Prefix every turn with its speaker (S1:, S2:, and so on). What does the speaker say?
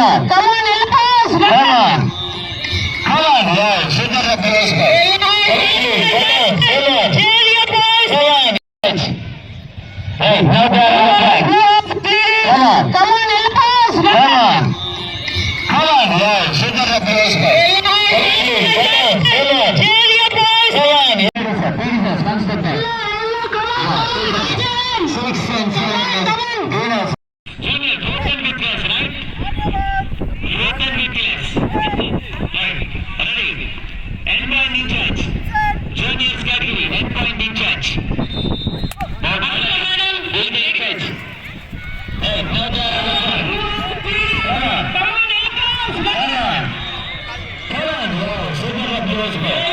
S1: on. Come on, help us. Come on. Come on. Yeah, shoot at the first ball. Come on. Come on. Hey, now down on the back. Come on. Come on, help us. Come on. Come on. Yeah, shoot at the first ball. Come on. Come on. Yeah. One step back. 6 and 7. Junior, broken with class, right? Broken with class. Right. Ready? Endpoint in charge. Juniors category, endpoint in charge. Madam, will be catch. Hey, now down on the front. Come on. Come on. Come on. Come on. Super applause.